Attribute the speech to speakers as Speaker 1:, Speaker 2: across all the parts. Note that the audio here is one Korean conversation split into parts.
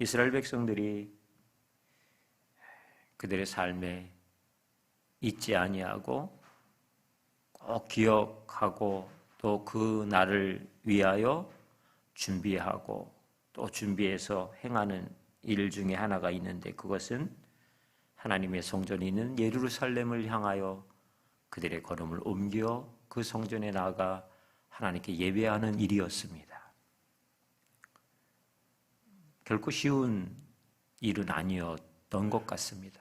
Speaker 1: 이스라엘 백성들이 그들의 삶에 잊지 아니하고 꼭 기억하고 또 그 날을 위하여 준비하고 또 준비해서 행하는 일 중에 하나가 있는데, 그것은 하나님의 성전이 있는 예루살렘을 향하여 그들의 걸음을 옮겨 그 성전에 나아가 하나님께 예배하는 일이었습니다. 결코 쉬운 일은 아니었던 것 같습니다.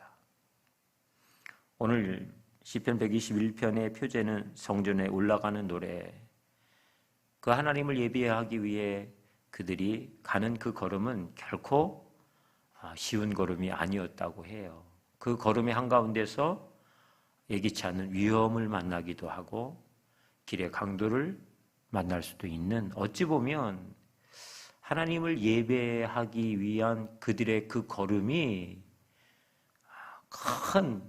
Speaker 1: 오늘 시편 121편의 표제는 성전에 올라가는 노래, 그 하나님을 예배하기 위해 그들이 가는 그 걸음은 결코 쉬운 걸음이 아니었다고 해요. 그 걸음의 한가운데서 예기치 않은 위험을 만나기도 하고 길의 강도를 만날 수도 있는, 어찌 보면 하나님을 예배하기 위한 그들의 그 걸음이 큰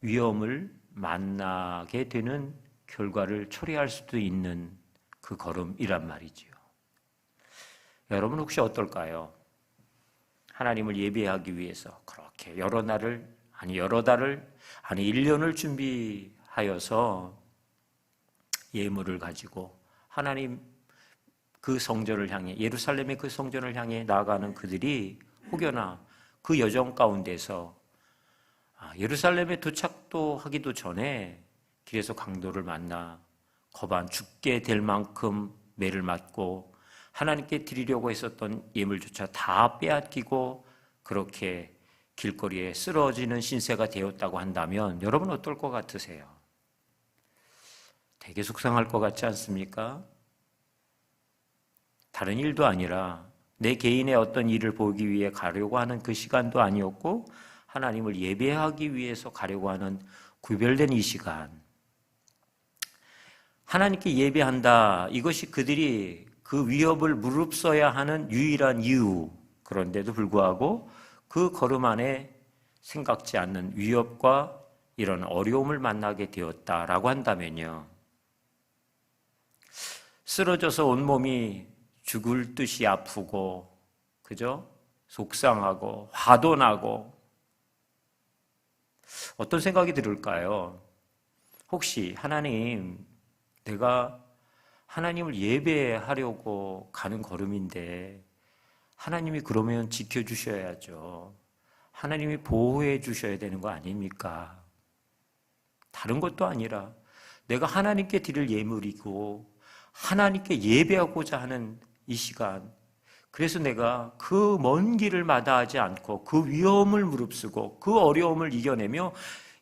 Speaker 1: 위험을 만나게 되는 결과를 초래할 수도 있는 그 걸음이란 말이지요. 여러분 혹시 어떨까요? 하나님을 예배하기 위해서 그렇게 여러 달을, 아니 1년을 준비하여서 예물을 가지고 하나님 그 성전을 향해, 예루살렘의 그 성전을 향해 나아가는 그들이 혹여나 그 여정 가운데서 예루살렘에 도착도 하기도 전에 길에서 강도를 만나 거반 죽게 될 만큼 매를 맞고 하나님께 드리려고 했었던 예물조차 다 빼앗기고 그렇게 길거리에 쓰러지는 신세가 되었다고 한다면 여러분 어떨 것 같으세요? 되게 속상할 것 같지 않습니까? 다른 일도 아니라 내 개인의 어떤 일을 보기 위해 가려고 하는 그 시간도 아니었고, 하나님을 예배하기 위해서 가려고 하는 구별된 이 시간, 하나님께 예배한다, 이것이 그들이 그 위협을 무릅써야 하는 유일한 이유, 그런데도 불구하고 그 걸음 안에 생각지 않는 위협과 이런 어려움을 만나게 되었다라고 한다면요, 쓰러져서 온몸이 죽을 듯이 아프고, 그죠? 속상하고 화도 나고 어떤 생각이 들을까요? 혹시 하나님, 내가 하나님을 예배하려고 가는 걸음인데 하나님이 그러면 지켜주셔야죠. 하나님이 보호해 주셔야 되는 거 아닙니까? 다른 것도 아니라 내가 하나님께 드릴 예물이고 하나님께 예배하고자 하는 이 시간, 그래서 내가 그 먼 길을 마다하지 않고 그 위험을 무릅쓰고 그 어려움을 이겨내며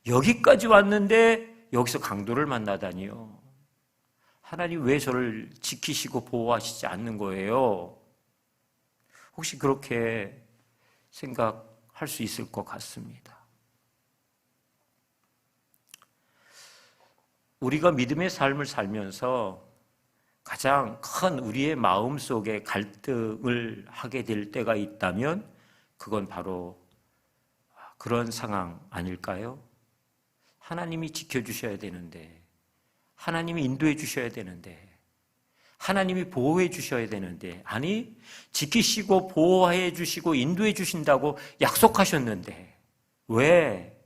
Speaker 1: 여기까지 왔는데 여기서 강도를 만나다니요. 하나님 왜 저를 지키시고 보호하시지 않는 거예요? 혹시 그렇게 생각할 수 있을 것 같습니다. 우리가 믿음의 삶을 살면서 가장 큰 우리의 마음속에 갈등을 하게 될 때가 있다면 그건 바로 그런 상황 아닐까요? 하나님이 지켜주셔야 되는데, 하나님이 인도해 주셔야 되는데, 하나님이 보호해 주셔야 되는데, 아니 지키시고 보호해 주시고 인도해 주신다고 약속하셨는데 왜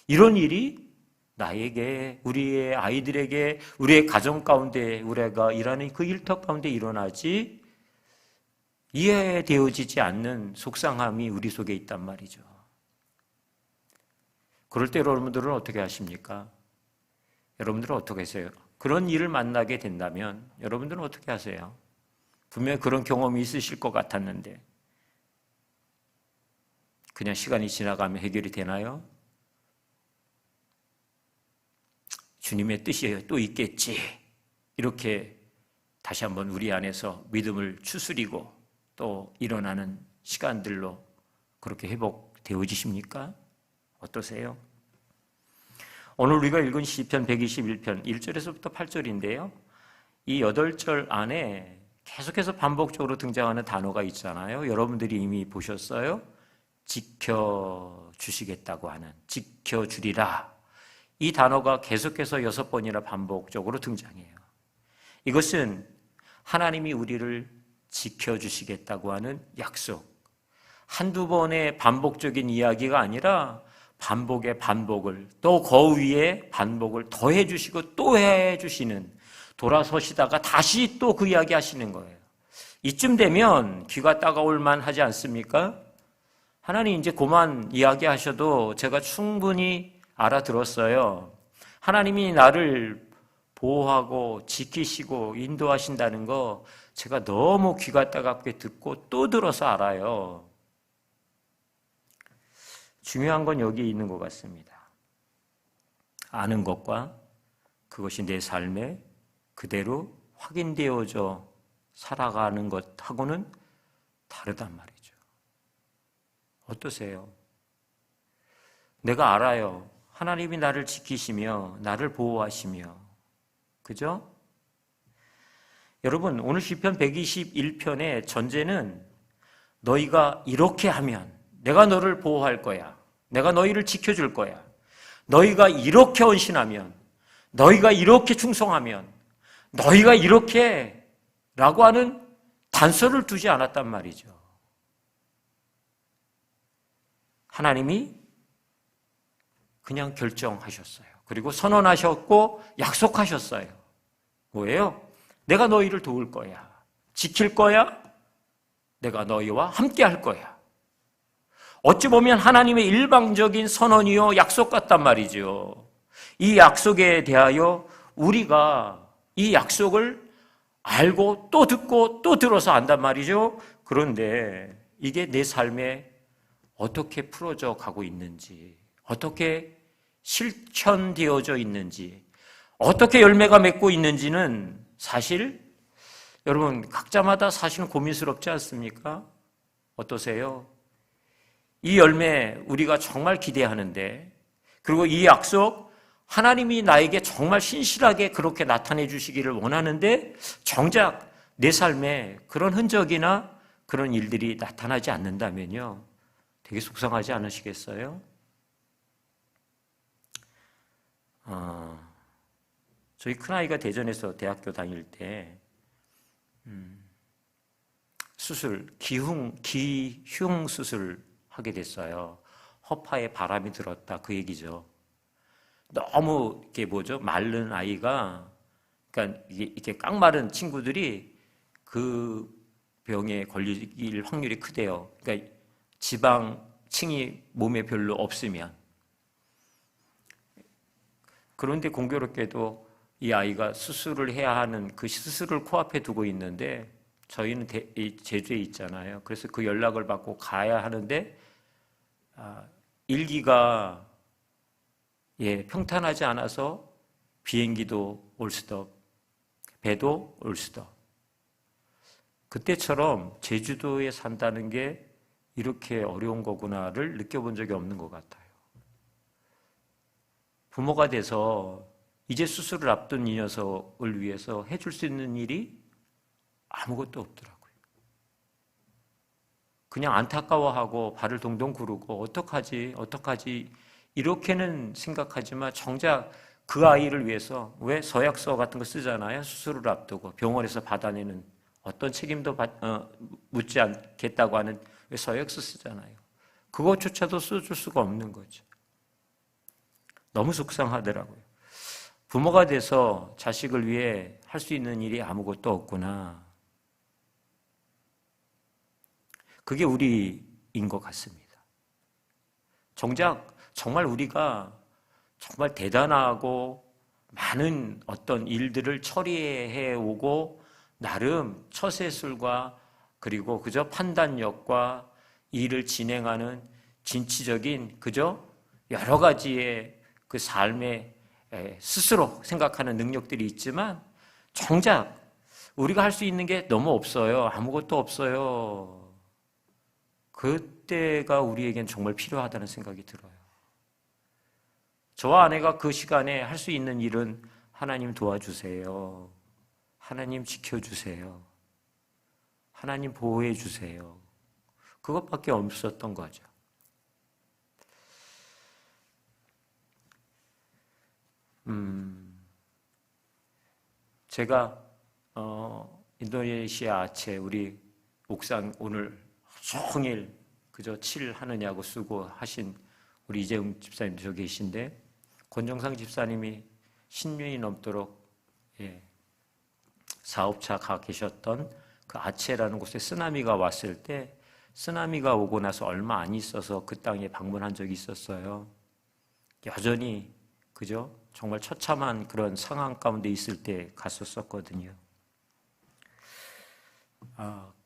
Speaker 1: 이런 일이 나에게, 우리의 아이들에게, 우리의 가정 가운데, 우리가 일하는 그 일터 가운데 일어나지 이해되어지지 않는 속상함이 우리 속에 있단 말이죠. 그럴 때 여러분들은 어떻게 하십니까? 여러분들은 어떻게 하세요? 그런 일을 만나게 된다면 여러분들은 어떻게 하세요? 분명히 그런 경험이 있으실 것 같았는데 그냥 시간이 지나가면 해결이 되나요? 주님의 뜻이 또 있겠지, 이렇게 다시 한번 우리 안에서 믿음을 추스리고 또 일어나는 시간들로 그렇게 회복되어지십니까? 어떠세요? 오늘 우리가 읽은 시편 121편 1절에서부터 8절인데요. 이 8절 안에 계속해서 반복적으로 등장하는 단어가 있잖아요. 여러분들이 이미 보셨어요? 지켜주시겠다고 하는, 지켜주리라. 이 단어가 계속해서 6번이나 반복적으로 등장해요. 이것은 하나님이 우리를 지켜주시겠다고 하는 약속, 한두 번의 반복적인 이야기가 아니라 반복의 반복을, 또 그 위에 반복을 더 해주시고 또 해주시는, 돌아서시다가 다시 또 그 이야기 하시는 거예요. 이쯤 되면 귀가 따가울 만하지 않습니까? 하나님 이제 그만 이야기하셔도 제가 충분히 알아들었어요. 하나님이 나를 보호하고 지키시고 인도하신다는 거 제가 너무 귀가 따갑게 듣고 또 들어서 알아요. 중요한 건 여기 있는 것 같습니다. 아는 것과 그것이 내 삶에 그대로 확인되어져 살아가는 것하고는 다르단 말이죠. 어떠세요? 내가 알아요. 하나님이 나를 지키시며 나를 보호하시며, 그죠? 여러분, 오늘 시편 121편의 전제는 너희가 이렇게 하면 내가 너를 보호할 거야. 내가 너희를 지켜줄 거야. 너희가 이렇게 헌신하면, 너희가 이렇게 충성하면, 너희가 이렇게 라고 하는 단서를 두지 않았단 말이죠. 하나님이 그냥 결정하셨어요. 그리고 선언하셨고 약속하셨어요. 뭐예요? 내가 너희를 도울 거야. 지킬 거야. 내가 너희와 함께 할 거야. 어찌 보면 하나님의 일방적인 선언이요 약속 같단 말이죠. 이 약속에 대하여 우리가 이 약속을 알고 또 듣고 또 들어서 안단 말이죠. 그런데 이게 내 삶에 어떻게 풀어져 가고 있는지, 어떻게 실천되어져 있는지, 어떻게 열매가 맺고 있는지는 사실 여러분 각자마다 사실은 고민스럽지 않습니까? 어떠세요? 이 열매 우리가 정말 기대하는데, 그리고 이 약속 하나님이 나에게 정말 신실하게 그렇게 나타내 주시기를 원하는데 정작 내 삶에 그런 흔적이나 그런 일들이 나타나지 않는다면요, 되게 속상하지 않으시겠어요? 저희 큰아이가 대전에서 대학교 다닐 때 기흉 수술 하게 됐어요. 허파에 바람이 들었다, 그 얘기죠. 너무 이게 마른 아이가, 그러니까 이게 깡마른 친구들이 그 병에 걸릴 확률이 크대요. 그러니까 지방층이 몸에 별로 없으면. 그런데 공교롭게도 이 아이가 수술을 해야 하는 그 수술을 코앞에 두고 있는데, 저희는 제주에 있잖아요. 그래서 그 연락을 받고 가야 하는데 일기가 평탄하지 않아서 비행기도 올스톱, 배도 올스톱. 그때처럼 제주도에 산다는 게 이렇게 어려운 거구나를 느껴본 적이 없는 것 같아요. 부모가 돼서 이제 수술을 앞둔 이 녀석을 위해서 해줄 수 있는 일이 아무것도 없더라고요. 그냥 안타까워하고 발을 동동 구르고 어떡하지 이렇게는 생각하지만 정작 그 아이를 위해서, 왜 서약서 같은 거 쓰잖아요. 수술을 앞두고 병원에서 받아내는, 어떤 책임도 묻지 않겠다고 하는 왜 서약서 쓰잖아요. 그것조차도 써줄 수가 없는 거죠. 너무 속상하더라고요. 부모가 돼서 자식을 위해 할 수 있는 일이 아무것도 없구나. 그게 우리인 것 같습니다. 정작 정말 우리가 정말 대단하고 많은 어떤 일들을 처리해 오고 나름 처세술과 그리고 그저 판단력과 일을 진행하는 진취적인 그저 여러 가지의 그 삶에 스스로 생각하는 능력들이 있지만 정작 우리가 할 수 있는 게 너무 없어요. 아무것도 없어요. 그때가 우리에겐 정말 필요하다는 생각이 들어요. 저와 아내가 그 시간에 할 수 있는 일은 하나님 도와주세요. 하나님 지켜주세요. 하나님 보호해 주세요. 그것밖에 없었던 거죠. 제가 인도네시아 아체 우리 옥상 오늘 종일 그저 칠하느냐고 쓰고 하신 우리 이재용 집사님도 저 계신데, 권정상 집사님이 10년이 넘도록 사업차 가 계셨던 그 아체라는 곳에 쓰나미가 왔을 때, 쓰나미가 오고 나서 얼마 안 있어서 그 땅에 방문한 적이 있었어요. 여전히 그죠? 정말 처참한 그런 상황 가운데 있을 때 갔었거든요.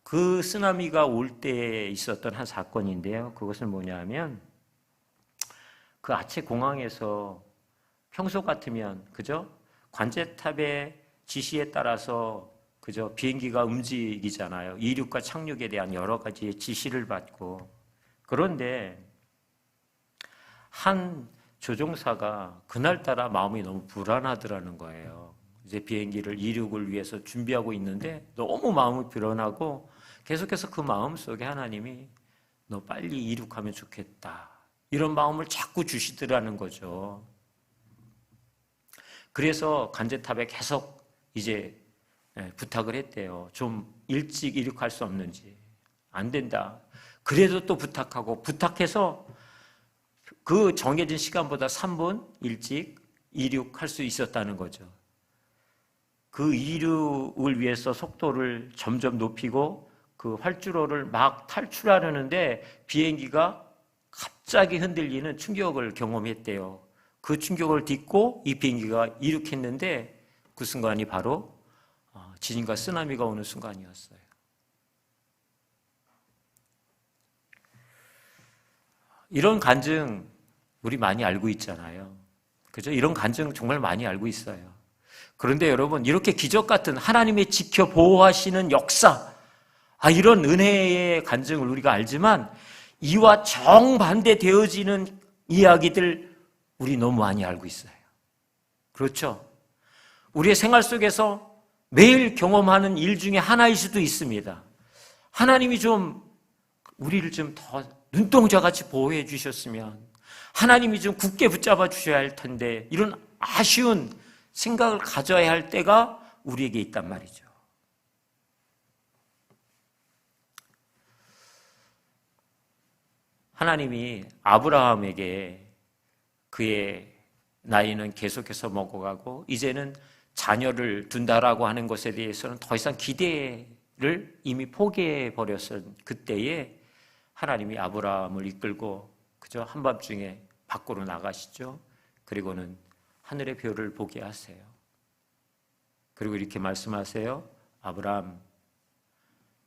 Speaker 1: 그 쓰나미가 올 때에 있었던 한 사건인데요. 그것은 뭐냐면, 그 아체 공항에서 평소 같으면 그죠? 관제탑의 지시에 따라서 그죠? 비행기가 움직이잖아요. 이륙과 착륙에 대한 여러 가지의 지시를 받고. 그런데 한 조종사가 그날따라 마음이 너무 불안하더라는 거예요. 이제 비행기를 이륙을 위해서 준비하고 있는데 너무 마음이 불안하고, 계속해서 그 마음 속에 하나님이 너 빨리 이륙하면 좋겠다, 이런 마음을 자꾸 주시더라는 거죠. 그래서 관제탑에 계속 이제 부탁을 했대요. 좀 일찍 이륙할 수 없는지. 안 된다. 그래도 또 부탁해서 그 정해진 시간보다 3분 일찍 이륙할 수 있었다는 거죠. 그 이륙을 위해서 속도를 점점 높이고 그 활주로를 막 탈출하려는데 비행기가 갑자기 흔들리는 충격을 경험했대요. 그 충격을 딛고 이 비행기가 이륙했는데, 그 순간이 바로 지진과 쓰나미가 오는 순간이었어요. 이런 간증 우리 많이 알고 있잖아요. 그죠? 이런 간증 정말 많이 알고 있어요. 그런데 여러분, 이렇게 기적 같은 하나님의 지켜 보호하시는 역사, 이런 은혜의 간증을 우리가 알지만, 이와 정반대되어지는 이야기들 우리 너무 많이 알고 있어요. 그렇죠? 우리의 생활 속에서 매일 경험하는 일 중에 하나일 수도 있습니다. 하나님이 좀 우리를 좀 더 눈동자같이 보호해 주셨으면, 하나님이 좀 굳게 붙잡아 주셔야 할 텐데, 이런 아쉬운 생각을 가져야 할 때가 우리에게 있단 말이죠. 하나님이 아브라함에게 그의 나이는 계속해서 먹어가고 이제는 자녀를 둔다라고 하는 것에 대해서는 더 이상 기대를 이미 포기해 버렸던 그때에 하나님이 아브라함을 이끌고 그저 한밤중에 밖으로 나가시죠. 그리고는 하늘의 별을 보게 하세요. 그리고 이렇게 말씀하세요. 아브라함,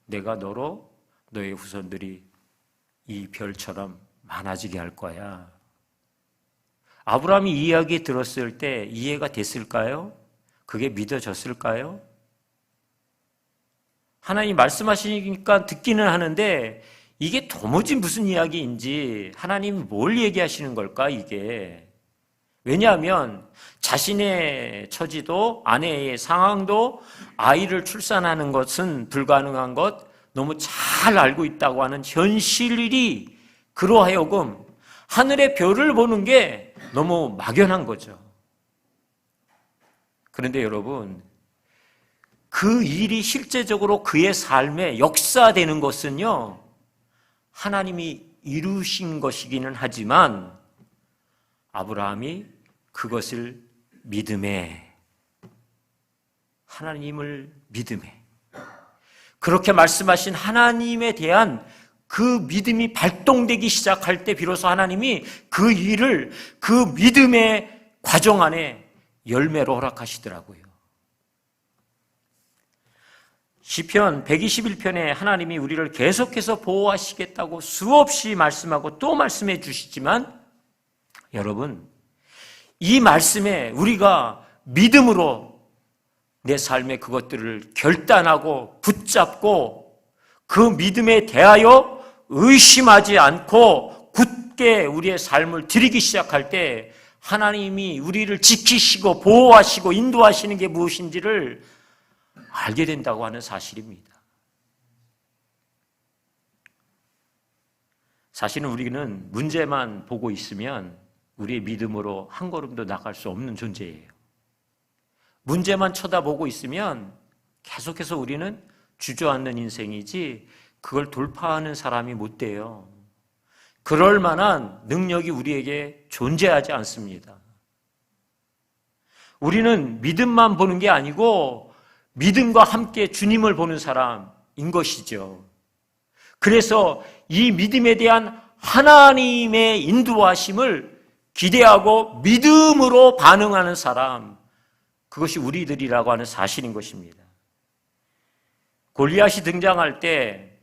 Speaker 1: 내가 너로 너의 후손들이 이 별처럼 많아지게 할 거야. 아브라함이 이 이야기 들었을 때 이해가 됐을까요? 그게 믿어졌을까요? 하나님 말씀하시니까 듣기는 하는데 이게 도무지 무슨 이야기인지, 하나님이 뭘 얘기하시는 걸까 이게. 왜냐하면 자신의 처지도 아내의 상황도 아이를 출산하는 것은 불가능한 것 너무 잘 알고 있다고 하는 현실이 그로 하여금 하늘의 별을 보는 게 너무 막연한 거죠. 그런데 여러분, 그 일이 실제적으로 그의 삶에 역사되는 것은요, 하나님이 이루신 것이기는 하지만 아브라함이 그것을 믿음에, 하나님을 믿음에, 그렇게 말씀하신 하나님에 대한 그 믿음이 발동되기 시작할 때 비로소 하나님이 그 일을 그 믿음의 과정 안에 열매로 허락하시더라고요. 시편 121편에 하나님이 우리를 계속해서 보호하시겠다고 수없이 말씀하고 또 말씀해 주시지만, 여러분, 이 말씀에 우리가 믿음으로 내 삶의 그것들을 결단하고 붙잡고 그 믿음에 대하여 의심하지 않고 굳게 우리의 삶을 드리기 시작할 때 하나님이 우리를 지키시고 보호하시고 인도하시는 게 무엇인지를 알게 된다고 하는 사실입니다. 사실은 우리는 문제만 보고 있으면 우리의 믿음으로 한 걸음도 나갈 수 없는 존재예요. 문제만 쳐다보고 있으면 계속해서 우리는 주저앉는 인생이지 그걸 돌파하는 사람이 못 돼요. 그럴 만한 능력이 우리에게 존재하지 않습니다. 우리는 믿음만 보는 게 아니고 믿음과 함께 주님을 보는 사람인 것이죠. 그래서 이 믿음에 대한 하나님의 인도하심을 기대하고 믿음으로 반응하는 사람, 그것이 우리들이라고 하는 사실인 것입니다. 골리앗이 등장할 때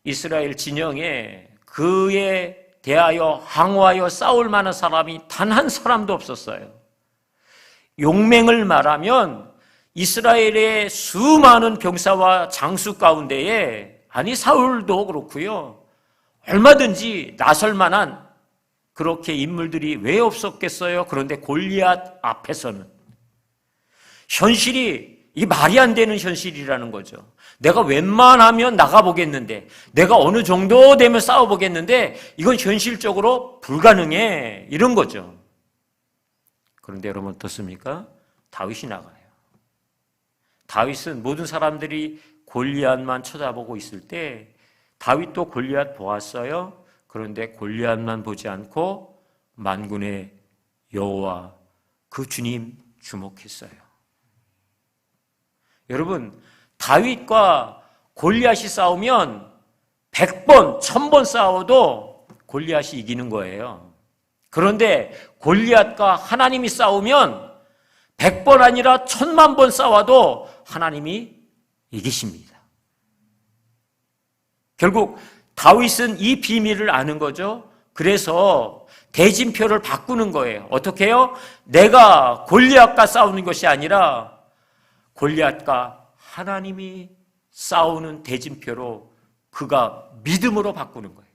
Speaker 1: 이스라엘 진영에 그에 대하여 항호하여 싸울 만한 사람이 단 한 사람도 없었어요. 용맹을 말하면 이스라엘의 수많은 병사와 장수 가운데에, 아니 사울도 그렇고요, 얼마든지 나설 만한 그렇게 인물들이 왜 없었겠어요? 그런데 골리앗 앞에서는 현실이, 이 말이 안 되는 현실이라는 거죠. 내가 웬만하면 나가보겠는데, 내가 어느 정도 되면 싸워보겠는데 이건 현실적으로 불가능해, 이런 거죠. 그런데 여러분 어떻습니까? 다윗이 나가요. 다윗은 모든 사람들이 골리앗만 쳐다보고 있을 때 다윗도 골리앗 보았어요. 그런데 골리앗만 보지 않고 만군의 여호와 그 주님 주목했어요. 여러분, 다윗과 골리앗이 싸우면 100번, 1000번 싸워도 골리앗이 이기는 거예요. 그런데 골리앗과 하나님이 싸우면 100번 아니라 1000만 번 싸워도 하나님이 이기십니다. 결국 다윗은 이 비밀을 아는 거죠. 그래서 대진표를 바꾸는 거예요. 어떻게 해요? 내가 골리앗과 싸우는 것이 아니라 골리앗과 하나님이 싸우는 대진표로 그가 믿음으로 바꾸는 거예요.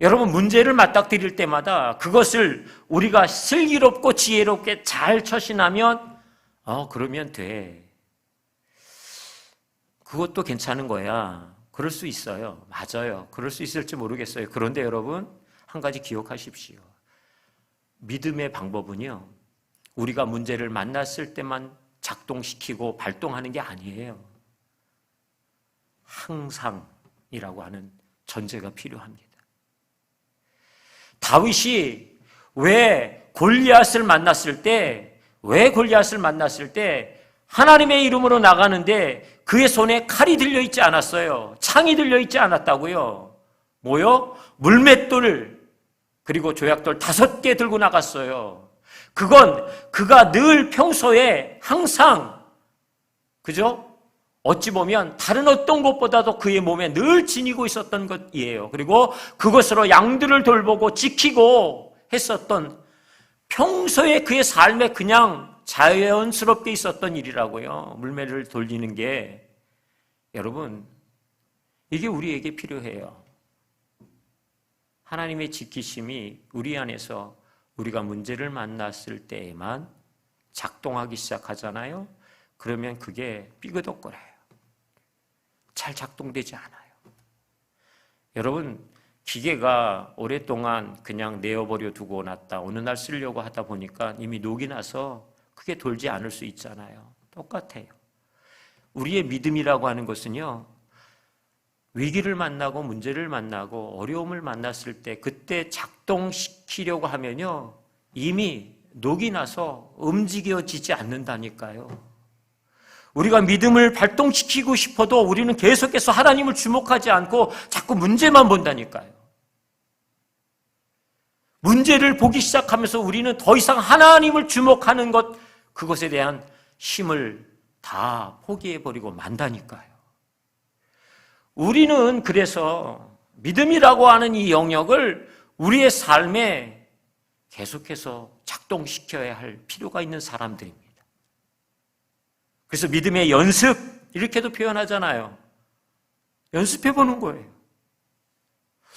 Speaker 1: 여러분, 문제를 맞닥뜨릴 때마다 그것을 우리가 슬기롭고 지혜롭게 잘 처신하면 그러면 돼. 그것도 괜찮은 거야. 그럴 수 있어요. 맞아요. 그럴 수 있을지 모르겠어요. 그런데 여러분, 한 가지 기억하십시오. 믿음의 방법은요, 우리가 문제를 만났을 때만 작동시키고 발동하는 게 아니에요. 항상이라고 하는 전제가 필요합니다. 다윗이 왜 골리앗을 만났을 때 하나님의 이름으로 나가는데 그의 손에 칼이 들려있지 않았어요. 창이 들려있지 않았다고요. 뭐요? 물맷돌 그리고 조약돌 5개 들고 나갔어요. 그건 그가 늘 평소에 항상, 그죠? 어찌 보면 다른 어떤 것보다도 그의 몸에 늘 지니고 있었던 것이에요. 그리고 그것으로 양들을 돌보고 지키고 했었던, 평소에 그의 삶에 그냥 자연스럽게 있었던 일이라고요. 물매를 돌리는 게. 여러분, 이게 우리에게 필요해요. 하나님의 지키심이 우리 안에서 우리가 문제를 만났을 때에만 작동하기 시작하잖아요. 그러면 그게 삐그덕거려요. 잘 작동되지 않아요. 여러분, 기계가 오랫동안 그냥 내어버려 두고 놨다 어느 날 쓰려고 하다 보니까 이미 녹이 나서 그게 돌지 않을 수 있잖아요. 똑같아요. 우리의 믿음이라고 하는 것은요, 위기를 만나고 문제를 만나고 어려움을 만났을 때 그때 작동시키려고 하면요, 이미 녹이 나서 움직여지지 않는다니까요. 우리가 믿음을 발동시키고 싶어도 우리는 계속해서 하나님을 주목하지 않고 자꾸 문제만 본다니까요. 문제를 보기 시작하면서 우리는 더 이상 하나님을 주목하는 것, 그것에 대한 힘을 다 포기해버리고 만다니까요. 우리는 그래서 믿음이라고 하는 이 영역을 우리의 삶에 계속해서 작동시켜야 할 필요가 있는 사람들입니다. 그래서 믿음의 연습, 이렇게도 표현하잖아요. 연습해보는 거예요.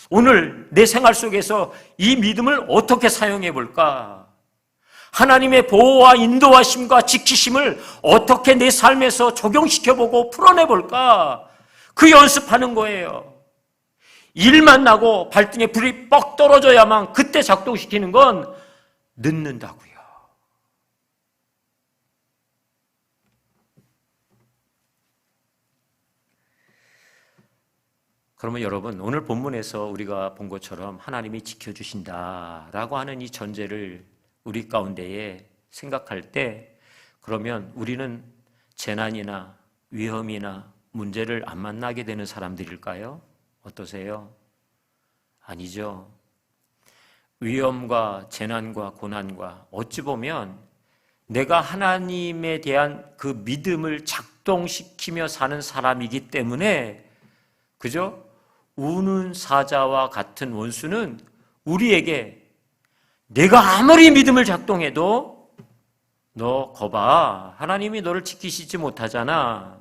Speaker 1: 오늘 내 생활 속에서 이 믿음을 어떻게 사용해 볼까? 하나님의 보호와 인도하심과 지키심을 어떻게 내 삶에서 적용시켜보고 풀어내볼까? 그 연습하는 거예요. 일만 나고 발등에 불이 뻑 떨어져야만 그때 작동시키는 건 늦는다고요. 그러면 여러분, 오늘 본문에서 우리가 본 것처럼 하나님이 지켜주신다라고 하는 이 전제를 우리 가운데에 생각할 때, 그러면 우리는 재난이나 위험이나 문제를 안 만나게 되는 사람들일까요? 어떠세요? 아니죠. 위험과 재난과 고난과 어찌 보면 내가 하나님에 대한 그 믿음을 작동시키며 사는 사람이기 때문에, 그죠? 우는 사자와 같은 원수는 우리에게 내가 아무리 믿음을 작동해도 너 거봐, 하나님이 너를 지키시지 못하잖아.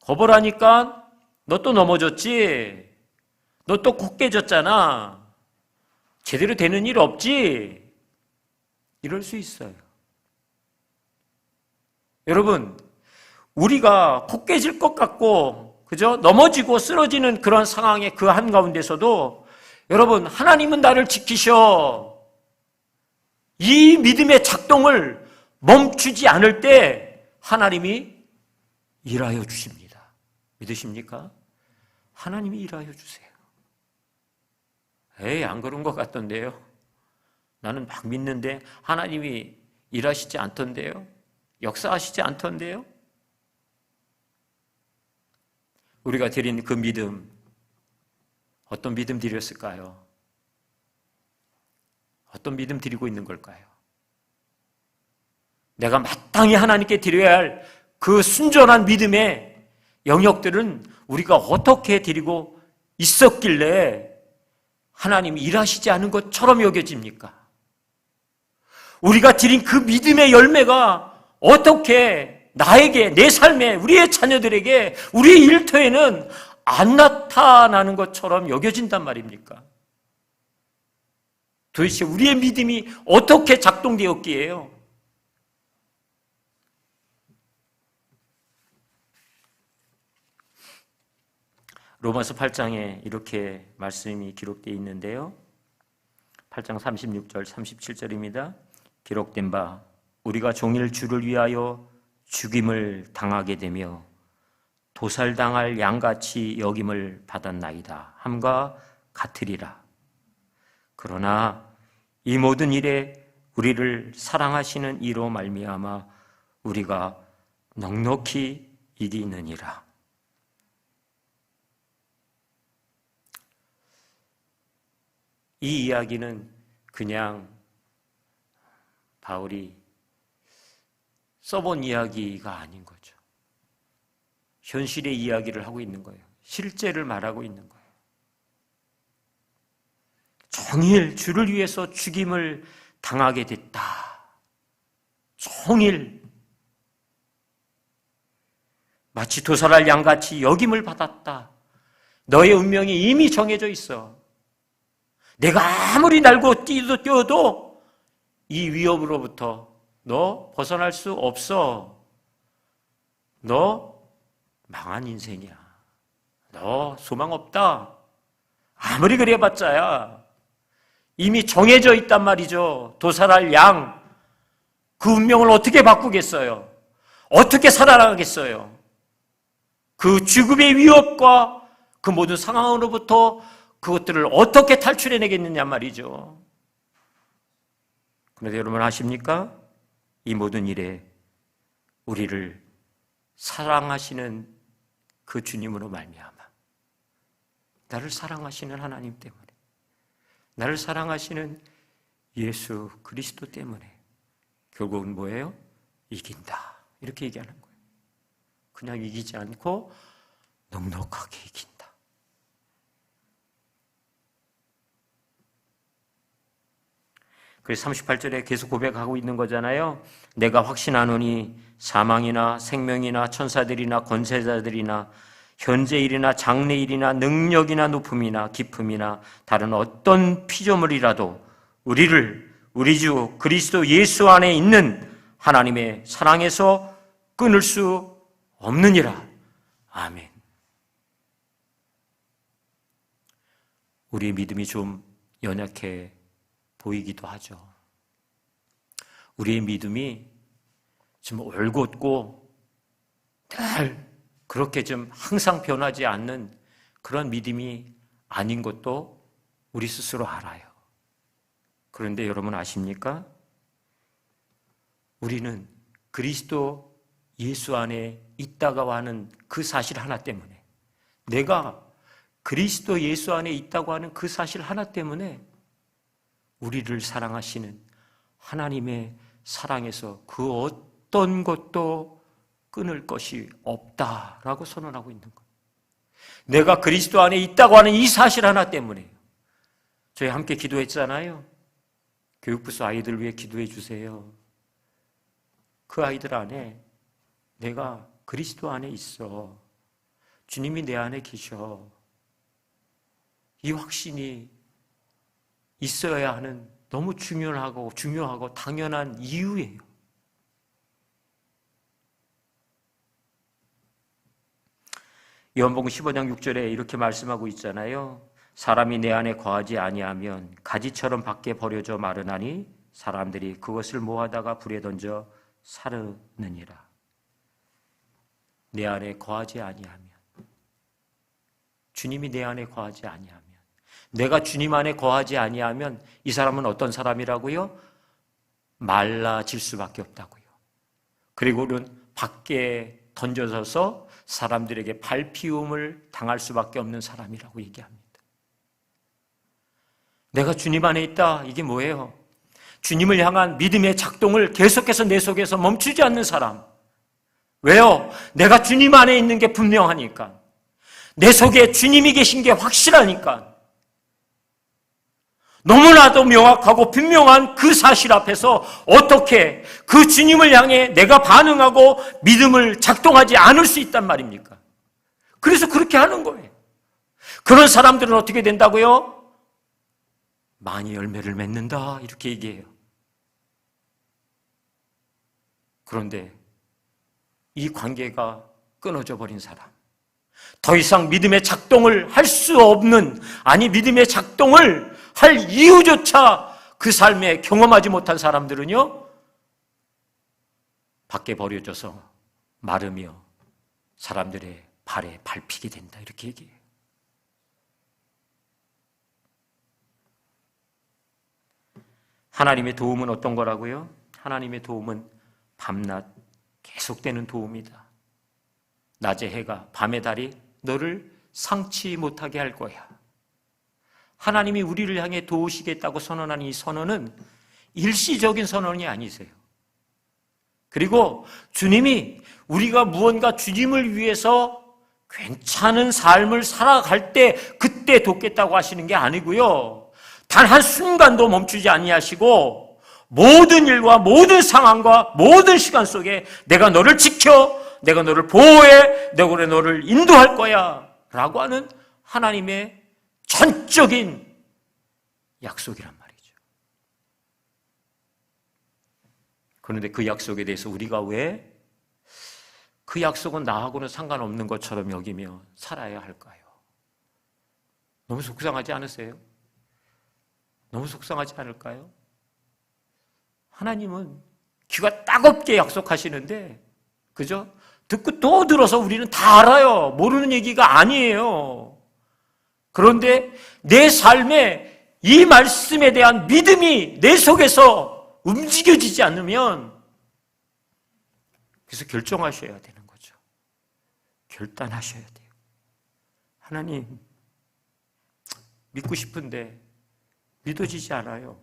Speaker 1: 거보라니까 너 또 넘어졌지? 너 또 코 깨졌잖아. 제대로 되는 일 없지? 이럴 수 있어요. 여러분, 우리가 코 깨질 것 같고, 그죠? 넘어지고 쓰러지는 그런 상황의 그 한가운데서도, 여러분, 하나님은 나를 지키셔. 이 믿음의 작동을 멈추지 않을 때 하나님이 일하여 주십니다. 믿으십니까? 하나님이 일하여 주세요. 에이, 안 그런 것 같던데요. 나는 막 믿는데 하나님이 일하시지 않던데요. 역사하시지 않던데요. 우리가 드린 그 믿음, 어떤 믿음 드렸을까요? 어떤 믿음 드리고 있는 걸까요? 내가 마땅히 하나님께 드려야 할 그 순전한 믿음의 영역들은 우리가 어떻게 드리고 있었길래 하나님이 일하시지 않은 것처럼 여겨집니까? 우리가 드린 그 믿음의 열매가 어떻게 나에게, 내 삶에, 우리의 자녀들에게, 우리의 일터에는 안 나타나는 것처럼 여겨진단 말입니까? 도대체 우리의 믿음이 어떻게 작동되었기에요? 로마서 8장에 이렇게 말씀이 기록되어 있는데요. 8장 36절, 37절입니다. 기록된 바 우리가 종일 주를 위하여 죽임을 당하게 되며 도살당할 양같이 여김을 받았나이다 함과 같으리라. 그러나 이 모든 일에 우리를 사랑하시는 이로 말미암아 우리가 넉넉히 이기느니라. 이 이야기는 그냥 바울이 써본 이야기가 아닌 거죠. 현실의 이야기를 하고 있는 거예요. 실제를 말하고 있는 거예요. 종일 주를 위해서 죽임을 당하게 됐다. 종일 마치 도살할 양같이 여김을 받았다. 너의 운명이 이미 정해져 있어. 내가 아무리 날고 뛰어도 이 위협으로부터 너 벗어날 수 없어. 너 망한 인생이야. 너 소망 없다. 아무리 그래봤자야. 이미 정해져 있단 말이죠. 도살할 양. 그 운명을 어떻게 바꾸겠어요? 어떻게 살아나가겠어요? 그 죽음의 위협과 그 모든 상황으로부터 그것들을 어떻게 탈출해내겠느냐 말이죠. 그런데 여러분 아십니까? 이 모든 일에 우리를 사랑하시는 그 주님으로 말미암아, 나를 사랑하시는 하나님 때문에, 나를 사랑하시는 예수 그리스도 때문에 결국은 뭐예요? 이긴다. 이렇게 얘기하는 거예요. 그냥 이기지 않고 넉넉하게 이긴다. 그래서 38절에 계속 고백하고 있는 거잖아요. 내가 확신하노니 사망이나 생명이나 천사들이나 권세자들이나 현재일이나 장래일이나 능력이나 높음이나 깊음이나 다른 어떤 피조물이라도 우리를 우리 주 그리스도 예수 안에 있는 하나님의 사랑에서 끊을 수 없느니라. 아멘. 우리의 믿음이 좀 연약해 보이기도 하죠. 우리의 믿음이 좀 올곧고 늘 그렇게 좀 항상 변하지 않는 그런 믿음이 아닌 것도 우리 스스로 알아요. 그런데 여러분 아십니까? 우리는 그리스도 예수 안에 있다고 하는 그 사실 하나 때문에, 내가 그리스도 예수 안에 있다고 하는 그 사실 하나 때문에 우리를 사랑하시는 하나님의 사랑에서 그 어떤 것도 끊을 것이 없다라고 선언하고 있는 거예요. 내가 그리스도 안에 있다고 하는 이 사실 하나 때문에요. 저희 함께 기도했잖아요. 교육부서 아이들 위해 기도해 주세요. 그 아이들 안에 내가 그리스도 안에 있어. 주님이 내 안에 계셔. 이 확신이 있어야 하는 너무 중요하고 당연한 이유예요. 요한복음 15장 6절에 이렇게 말씀하고 있잖아요. 사람이 내 안에 거하지 아니하면 가지처럼 밖에 버려져 마르나니 사람들이 그것을 모아다가 불에 던져 사르느니라. 내 안에 거하지 아니하면, 주님이 내 안에 거하지 아니하면, 내가 주님 안에 거하지 아니하면 이 사람은 어떤 사람이라고요? 말라질 수밖에 없다고요. 그리고는 밖에 던져져서 사람들에게 발피움을 당할 수밖에 없는 사람이라고 얘기합니다. 내가 주님 안에 있다, 이게 뭐예요? 주님을 향한 믿음의 작동을 계속해서 내 속에서 멈추지 않는 사람. 왜요? 내가 주님 안에 있는 게 분명하니까. 내 속에 주님이 계신 게 확실하니까. 너무나도 명확하고 분명한 그 사실 앞에서 어떻게 그 주님을 향해 내가 반응하고 믿음을 작동하지 않을 수 있단 말입니까? 그래서 그렇게 하는 거예요. 그런 사람들은 어떻게 된다고요? 많이 열매를 맺는다, 이렇게 얘기해요. 그런데 이 관계가 끊어져 버린 사람, 더 이상 믿음의 작동을 할 수 없는, 아니 믿음의 작동을 할 이유조차 그 삶에 경험하지 못한 사람들은요, 밖에 버려져서 마르며 사람들의 발에 밟히게 된다, 이렇게 얘기해요. 하나님의 도움은 어떤 거라고요? 하나님의 도움은 밤낮 계속되는 도움이다. 낮의 해가 밤의 달이 너를 상치 못하게 할 거야. 하나님이 우리를 향해 도우시겠다고 선언하는 이 선언은 일시적인 선언이 아니세요. 그리고 주님이 우리가 무언가 주님을 위해서 괜찮은 삶을 살아갈 때 그때 돕겠다고 하시는 게 아니고요. 단 한순간도 멈추지 아니하시고 모든 일과 모든 상황과 모든 시간 속에 내가 너를 지켜, 내가 너를 보호해, 내가 너를 인도할 거야 라고 하는 하나님의 전적인 약속이란 말이죠. 그런데 그 약속에 대해서 우리가 왜 그 약속은 나하고는 상관없는 것처럼 여기며 살아야 할까요? 너무 속상하지 않으세요? 너무 속상하지 않을까요? 하나님은 귀가 따갑게 약속하시는데, 그죠? 듣고 또 들어서 우리는 다 알아요. 모르는 얘기가 아니에요. 그런데 내 삶에 이 말씀에 대한 믿음이 내 속에서 움직여지지 않으면, 그래서 결정하셔야 되는 거죠. 결단하셔야 돼요. 하나님, 믿고 싶은데 믿어지지 않아요.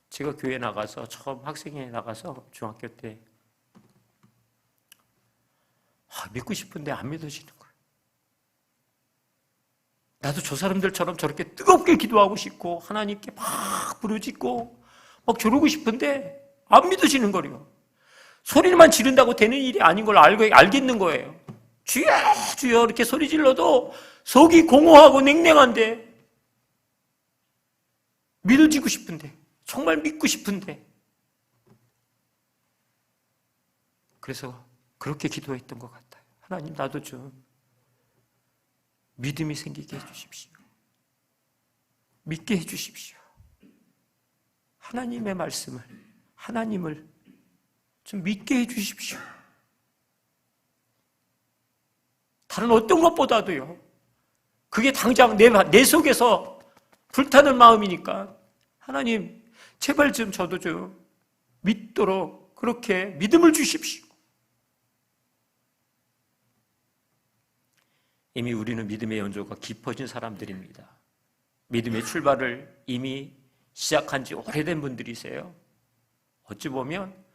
Speaker 1: 제가 교회 나가서, 처음 학생회 나가서 중학교 때 믿고 싶은데 안 믿어지는 거예요. 나도 저 사람들처럼 저렇게 뜨겁게 기도하고 싶고 하나님께 막 부르짖고 막 저러고 싶은데 안 믿어지는 거예요. 소리만 지른다고 되는 일이 아닌 걸 알겠는 거예요. 주여 주여 이렇게 소리 질러도 속이 공허하고 냉랭한데, 믿어지고 싶은데, 정말 믿고 싶은데. 그래서 그렇게 기도했던 것 같아요. 하나님, 나도 좀 믿음이 생기게 해주십시오. 믿게 해주십시오. 하나님의 말씀을, 하나님을 좀 믿게 해주십시오. 다른 어떤 것보다도요, 그게 당장 내 속에서 불타는 마음이니까 하나님 제발 좀 저도 좀 믿도록 그렇게 믿음을 주십시오. 이미 우리는 믿음의 연조가 깊어진 사람들입니다. 믿음의 출발을 이미 시작한 지 오래된 분들이세요. 어찌 보면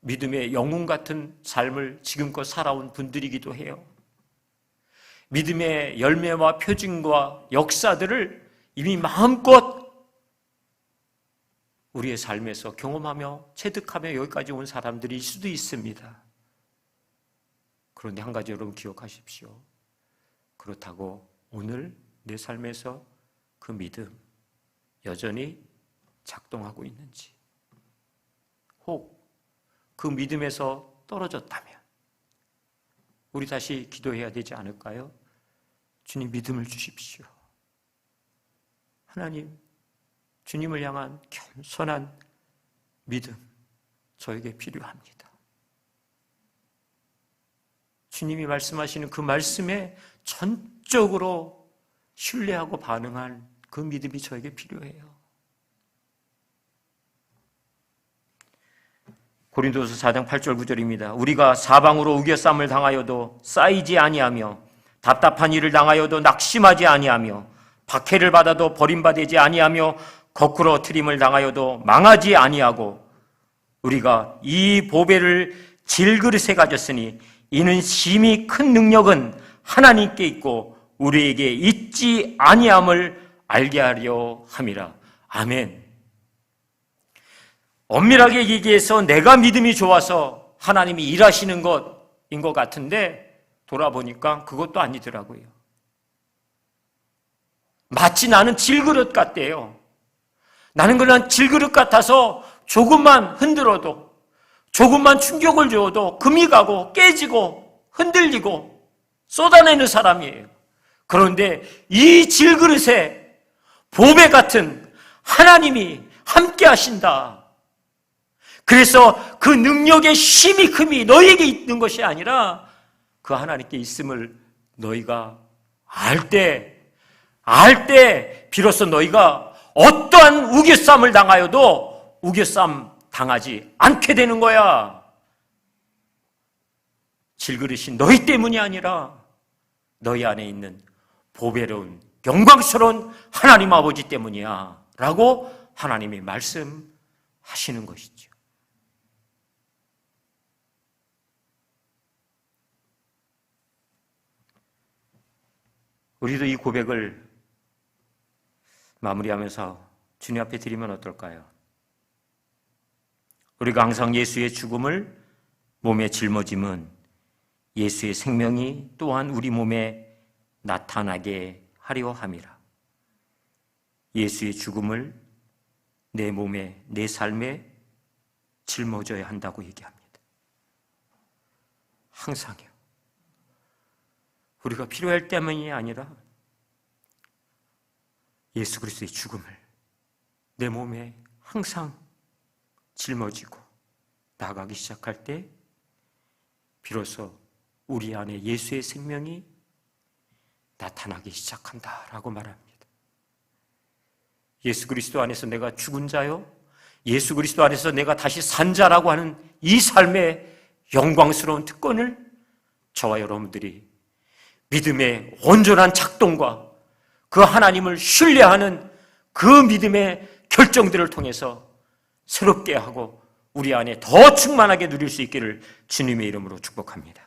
Speaker 1: 믿음의 영웅 같은 삶을 지금껏 살아온 분들이기도 해요. 믿음의 열매와 표징과 역사들을 이미 마음껏 우리의 삶에서 경험하며 체득하며 여기까지 온 사람들일 수도 있습니다. 그런데 한 가지 여러분 기억하십시오. 그렇다고 오늘 내 삶에서 그 믿음 여전히 작동하고 있는지, 혹 그 믿음에서 떨어졌다면 우리 다시 기도해야 되지 않을까요? 주님 믿음을 주십시오. 하나님, 주님을 향한 겸손한 믿음 저에게 필요합니다. 주님이 말씀하시는 그 말씀에 전적으로 신뢰하고 반응할 그 믿음이 저에게 필요해요. 고린도서 4장 8절 9절입니다. 우리가 사방으로 우겨쌈을 당하여도 쌓이지 아니하며 답답한 일을 당하여도 낙심하지 아니하며 박해를 받아도 버림받지 아니하며 거꾸로 트림을 당하여도 망하지 아니하고 우리가 이 보배를 질그릇에 가졌으니 이는 심히 큰 능력은 하나님께 있고 우리에게 있지 아니함을 알게 하려 함이라. 아멘. 엄밀하게 얘기해서 내가 믿음이 좋아서 하나님이 일하시는 것인 것 같은데 돌아보니까 그것도 아니더라고요. 마치 나는 질그릇 같대요. 나는 그냥 질그릇 같아서 조금만 흔들어도, 조금만 충격을 줘도 금이 가고 깨지고 흔들리고 쏟아내는 사람이에요. 그런데 이 질그릇에 보배 같은 하나님이 함께 하신다. 그래서 그 능력의 힘이 큼이 너희에게 있는 것이 아니라 그 하나님께 있음을 너희가 알 때 비로소 너희가 어떠한 우겨쌈을 당하여도 우겨쌈 당하지 않게 되는 거야. 질그릇이 너희 때문이 아니라 너희 안에 있는 보배로운 영광스러운 하나님 아버지 때문이야 라고 하나님이 말씀하시는 것이죠. 우리도 이 고백을 마무리하면서 주님 앞에 드리면 어떨까요? 우리가 항상 예수의 죽음을 몸에 짊어짐은 예수의 생명이 또한 우리 몸에 나타나게 하려 함이라. 예수의 죽음을 내 몸에, 내 삶에 짊어져야 한다고 얘기합니다. 항상요. 우리가 필요할 때만이 아니라 예수 그리스도의 죽음을 내 몸에 항상 짊어지고 나가기 시작할 때 비로소 우리 안에 예수의 생명이 나타나기 시작한다라고 말합니다. 예수 그리스도 안에서 내가 죽은 자요, 예수 그리스도 안에서 내가 다시 산 자라고 하는 이 삶의 영광스러운 특권을 저와 여러분들이 믿음의 온전한 작동과 그 하나님을 신뢰하는 그 믿음의 결정들을 통해서 새롭게 하고 우리 안에 더 충만하게 누릴 수 있기를 주님의 이름으로 축복합니다.